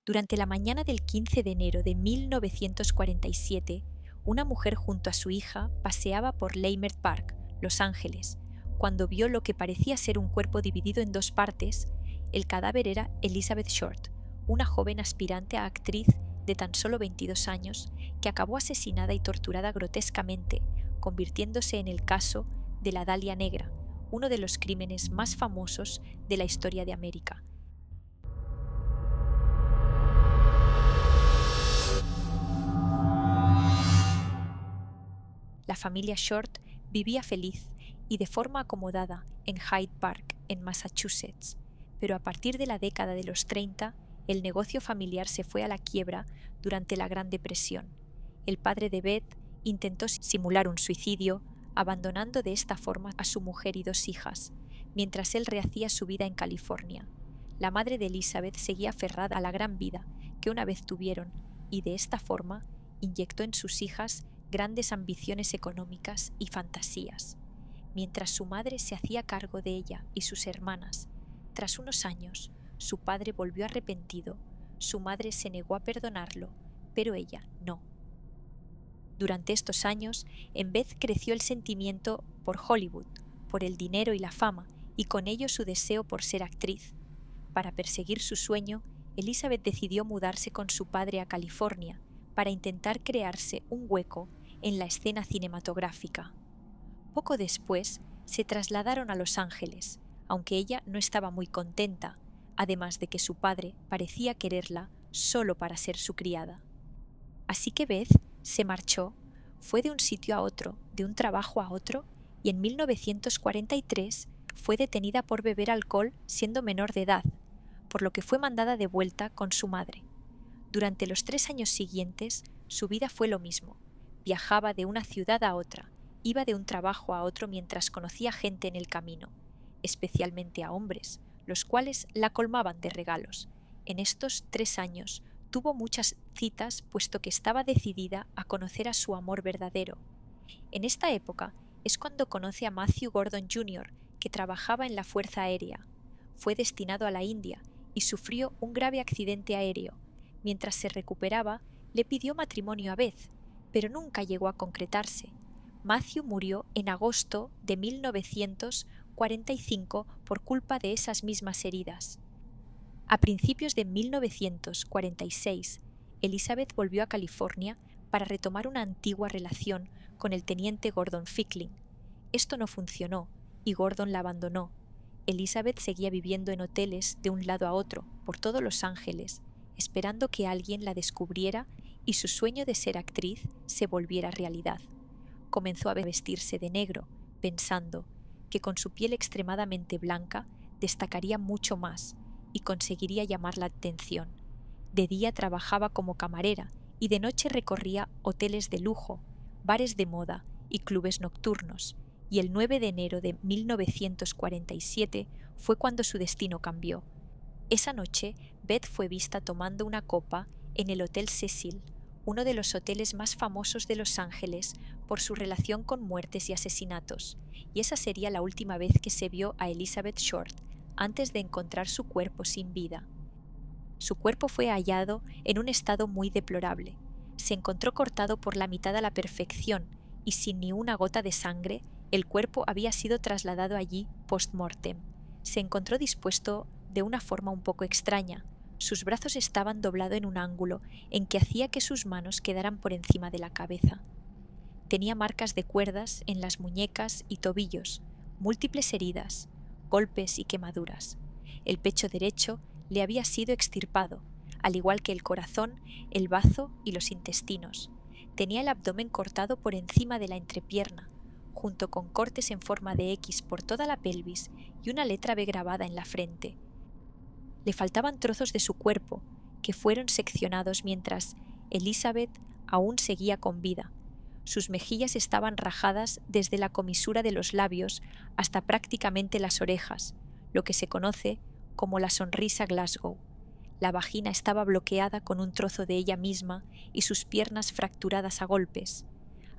Durante la mañana del 15 de enero de 1947, una mujer junto a su hija paseaba por Leimert Park, Los Ángeles, cuando vio lo que parecía ser un cuerpo dividido en dos partes. El cadáver era Elizabeth Short, una joven aspirante a actriz de tan solo 22 años que acabó asesinada y torturada grotescamente, convirtiéndose en el caso de la Dalia Negra, uno de los crímenes más famosos de la historia de América. La familia Short vivía feliz y de forma acomodada en Hyde Park, en Massachusetts, pero a partir de la década de los 30, el negocio familiar se fue a la quiebra durante la Gran Depresión. El padre de Beth intentó simular un suicidio, abandonando de esta forma a su mujer y dos hijas, mientras él rehacía su vida en California. La madre de Elizabeth seguía aferrada a la gran vida que una vez tuvieron y de esta forma inyectó en sus hijas grandes ambiciones económicas y fantasías, mientras su madre se hacía cargo de ella y sus hermanas. Tras unos años, su padre volvió arrepentido, su madre se negó a perdonarlo, pero ella no. Durante estos años, en Beth creció el sentimiento por Hollywood, por el dinero y la fama, y con ello su deseo por ser actriz. Para perseguir su sueño, Elizabeth decidió mudarse con su padre a California para intentar crearse un hueco en la escena cinematográfica. Poco después, se trasladaron a Los Ángeles, aunque ella no estaba muy contenta, además de que su padre parecía quererla solo para ser su criada. Así que Beth se marchó, fue de un sitio a otro, de un trabajo a otro, y en 1943 fue detenida por beber alcohol siendo menor de edad, por lo que fue mandada de vuelta con su madre. Durante los 3 años siguientes, su vida fue lo mismo. Viajaba de una ciudad a otra, iba de un trabajo a otro mientras conocía gente en el camino, especialmente a hombres, los cuales la colmaban de regalos. En estos 3 años tuvo muchas citas puesto que estaba decidida a conocer a su amor verdadero. En esta época es cuando conoce a Matthew Gordon Jr., que trabajaba en la Fuerza Aérea. Fue destinado a la India y sufrió un grave accidente aéreo. Mientras se recuperaba, le pidió matrimonio a Beth, pero nunca llegó a concretarse. Matthew murió en agosto de 1945 por culpa de esas mismas heridas. A principios de 1946, Elizabeth volvió a California para retomar una antigua relación con el teniente Gordon Fickling. Esto no funcionó y Gordon la abandonó. Elizabeth seguía viviendo en hoteles de un lado a otro, por todo Los Ángeles, esperando que alguien la descubriera y su sueño de ser actriz se volviera realidad. Comenzó a vestirse de negro, pensando que con su piel extremadamente blanca destacaría mucho más y conseguiría llamar la atención. De día trabajaba como camarera y de noche recorría hoteles de lujo, bares de moda y clubes nocturnos, y el 9 de enero de 1947 fue cuando su destino cambió. Esa noche, Beth fue vista tomando una copa en el Hotel Cecil, uno de los hoteles más famosos de Los Ángeles por su relación con muertes y asesinatos, y esa sería la última vez que se vio a Elizabeth Short, antes de encontrar su cuerpo sin vida. Su cuerpo fue hallado en un estado muy deplorable. Se encontró cortado por la mitad a la perfección y sin ni una gota de sangre. El cuerpo había sido trasladado allí post-mortem. Se encontró dispuesto de una forma un poco extraña. Sus brazos estaban doblados en un ángulo en que hacía que sus manos quedaran por encima de la cabeza. Tenía marcas de cuerdas en las muñecas y tobillos, múltiples heridas, golpes y quemaduras. El pecho derecho le había sido extirpado, al igual que el corazón, el bazo y los intestinos. Tenía el abdomen cortado por encima de la entrepierna, junto con cortes en forma de X por toda la pelvis y una letra B grabada en la frente. Le faltaban trozos de su cuerpo, que fueron seccionados mientras Elizabeth aún seguía con vida. Sus mejillas estaban rajadas desde la comisura de los labios hasta prácticamente las orejas, lo que se conoce como la sonrisa Glasgow. La vagina estaba bloqueada con un trozo de ella misma y sus piernas fracturadas a golpes.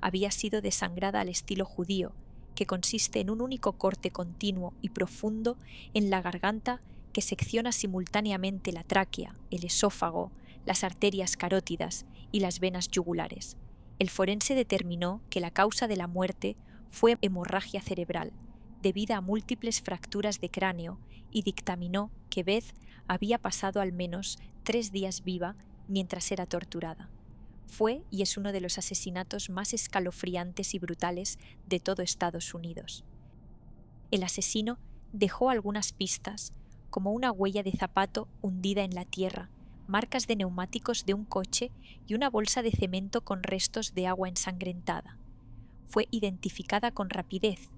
Había sido desangrada al estilo judío, que consiste en un único corte continuo y profundo en la garganta que secciona simultáneamente la tráquea, el esófago, las arterias carótidas y las venas yugulares. El forense determinó que la causa de la muerte fue hemorragia cerebral, debida a múltiples fracturas de cráneo, y dictaminó que Beth había pasado al menos 3 días viva mientras era torturada. Fue y es uno de los asesinatos más escalofriantes y brutales de todo Estados Unidos. El asesino dejó algunas pistas, como una huella de zapato hundida en la tierra, marcas de neumáticos de un coche y una bolsa de cemento con restos de agua ensangrentada. Fue identificada con rapidez,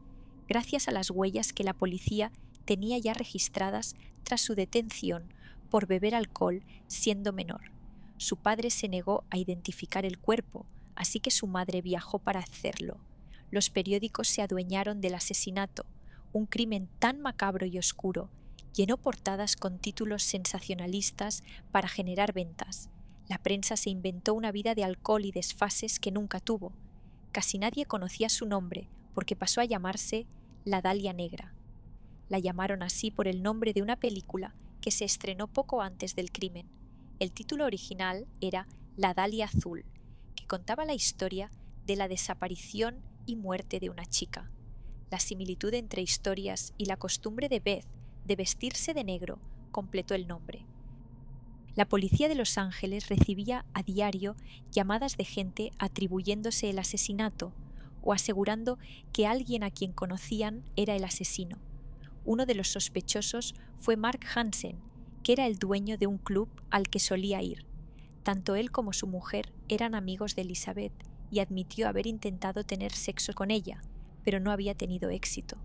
gracias a las huellas que la policía tenía ya registradas tras su detención por beber alcohol siendo menor. Su padre se negó a identificar el cuerpo, así que su madre viajó para hacerlo. Los periódicos se adueñaron del asesinato. Un crimen tan macabro y oscuro llenó portadas con títulos sensacionalistas para generar ventas. La prensa se inventó una vida de alcohol y desfases que nunca tuvo. Casi nadie conocía su nombre porque pasó a llamarse La Dalia Negra. La llamaron así por el nombre de una película que se estrenó poco antes del crimen. El título original era La Dalia Azul, que contaba la historia de la desaparición y muerte de una chica. La similitud entre historias y la costumbre de Beth de vestirse de negro completó el nombre. La policía de Los Ángeles recibía a diario llamadas de gente atribuyéndose el asesinato o asegurando que alguien a quien conocían era el asesino. Uno de los sospechosos fue Mark Hansen, que era el dueño de un club al que solía ir. Tanto él como su mujer eran amigos de Elizabeth y admitió haber intentado tener sexo con ella, pero no había tenido éxito.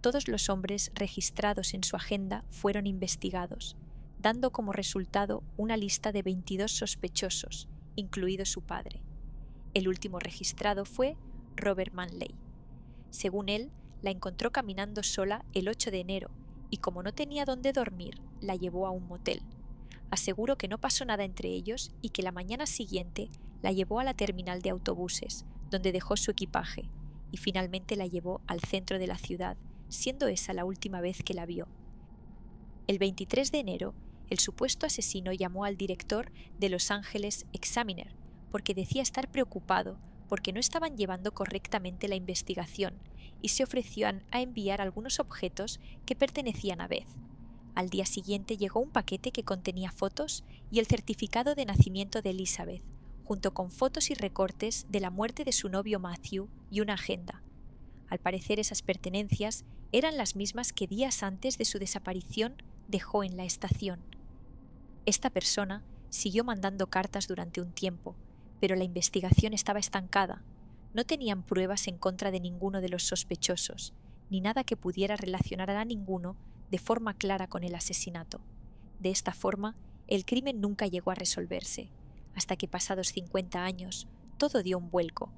Todos los hombres registrados en su agenda fueron investigados, dando como resultado una lista de 22 sospechosos, incluido su padre. El último registrado fue Robert Manley. Según él, la encontró caminando sola el 8 de enero y como no tenía dónde dormir, la llevó a un motel. Aseguró que no pasó nada entre ellos y que la mañana siguiente la llevó a la terminal de autobuses, donde dejó su equipaje, y finalmente la llevó al centro de la ciudad, siendo esa la última vez que la vio. El 23 de enero, el supuesto asesino llamó al director de Los Angeles Examiner porque decía estar preocupado porque no estaban llevando correctamente la investigación y se ofreció a enviar algunos objetos que pertenecían a Beth. Al día siguiente llegó un paquete que contenía fotos y el certificado de nacimiento de Elizabeth, junto con fotos y recortes de la muerte de su novio Matthew y una agenda. Al parecer esas pertenencias eran las mismas que días antes de su desaparición dejó en la estación. Esta persona siguió mandando cartas durante un tiempo, pero la investigación estaba estancada. No tenían pruebas en contra de ninguno de los sospechosos, ni nada que pudiera relacionar a ninguno de forma clara con el asesinato. De esta forma, el crimen nunca llegó a resolverse, hasta que pasados 50 años, todo dio un vuelco.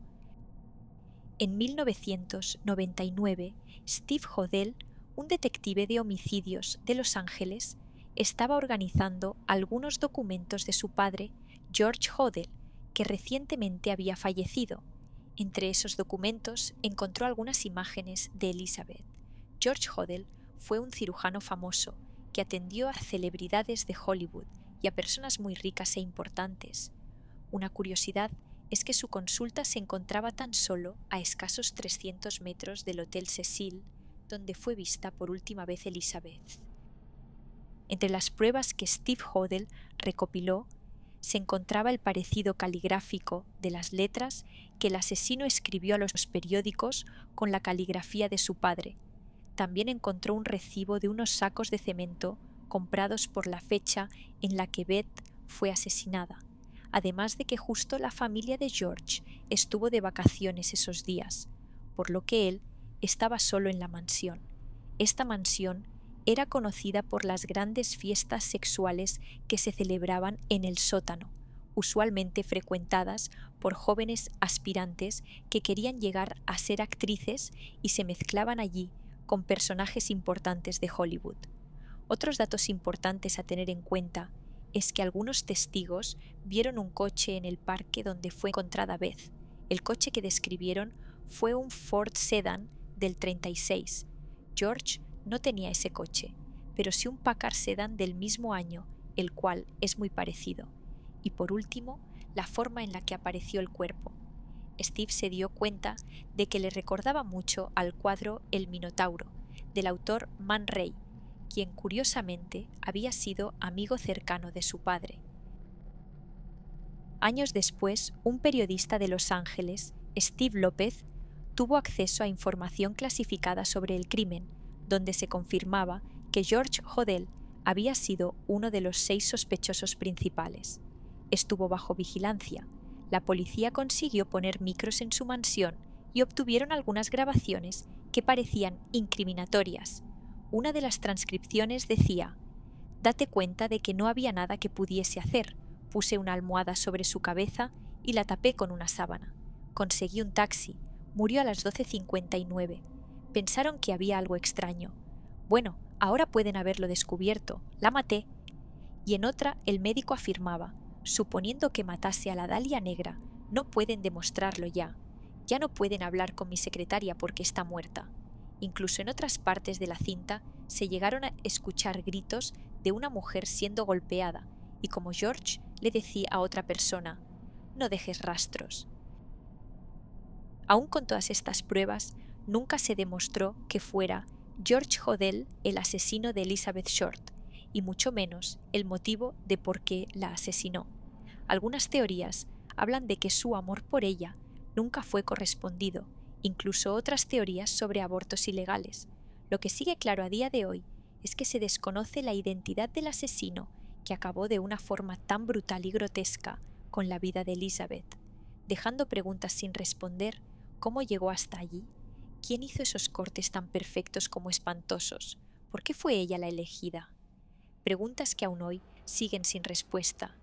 En 1999, Steve Hodel, un detective de homicidios de Los Ángeles, estaba organizando algunos documentos de su padre, George Hodel, que recientemente había fallecido. Entre esos documentos encontró algunas imágenes de Elizabeth. George Hodel fue un cirujano famoso que atendió a celebridades de Hollywood y a personas muy ricas e importantes. Una curiosidad es que su consulta se encontraba tan solo a escasos 300 metros del Hotel Cecil, donde fue vista por última vez Elizabeth. Entre las pruebas que Steve Hodel recopiló se encontraba el parecido caligráfico de las letras que el asesino escribió a los periódicos con la caligrafía de su padre. También encontró un recibo de unos sacos de cemento comprados por la fecha en la que Beth fue asesinada, además de que justo la familia de George estuvo de vacaciones esos días, por lo que él estaba solo en la mansión. Esta mansión era conocida por las grandes fiestas sexuales que se celebraban en el sótano, usualmente frecuentadas por jóvenes aspirantes que querían llegar a ser actrices y se mezclaban allí con personajes importantes de Hollywood. Otros datos importantes a tener en cuenta es que algunos testigos vieron un coche en el parque donde fue encontrada Beth. El coche que describieron fue un Ford Sedan del 36. George no tenía ese coche. pero sí un Packard Sedan del mismo año, el cual es muy parecido. Y por último, la forma en la que apareció el cuerpo. Steve se dio cuenta de que le recordaba mucho al cuadro El Minotauro, del autor Man Ray, quien curiosamente había sido amigo cercano de su padre. Años después, un periodista de Los Ángeles, Steve López, tuvo acceso a información clasificada sobre el crimen, donde se confirmaba que George Hodel había sido uno de los 6 sospechosos principales. Estuvo bajo vigilancia. La policía consiguió poner micros en su mansión y obtuvieron algunas grabaciones que parecían incriminatorias. Una de las transcripciones decía: «Date cuenta de que no había nada que pudiese hacer. Puse una almohada sobre su cabeza y la tapé con una sábana. Conseguí un taxi. Murió a las 12:59. Pensaron que había algo extraño. Bueno, ahora pueden haberlo descubierto. La maté». Y en otra, el médico afirmaba: «Suponiendo que matase a la Dalia Negra, no pueden demostrarlo ya. Ya no pueden hablar con mi secretaria porque está muerta». Incluso en otras partes de la cinta se llegaron a escuchar gritos de una mujer siendo golpeada, y como George le decía a otra persona: «No dejes rastros». Aún con todas estas pruebas, nunca se demostró que fuera George Hodel el asesino de Elizabeth Short, y mucho menos el motivo de por qué la asesinó. Algunas teorías hablan de que su amor por ella nunca fue correspondido, incluso otras teorías sobre abortos ilegales. Lo que sigue claro a día de hoy es que se desconoce la identidad del asesino que acabó de una forma tan brutal y grotesca con la vida de Elizabeth, dejando preguntas sin responder. ¿Cómo llegó hasta allí? ¿Quién hizo esos cortes tan perfectos como espantosos? ¿Por qué fue ella la elegida? Preguntas que aún hoy siguen sin respuesta.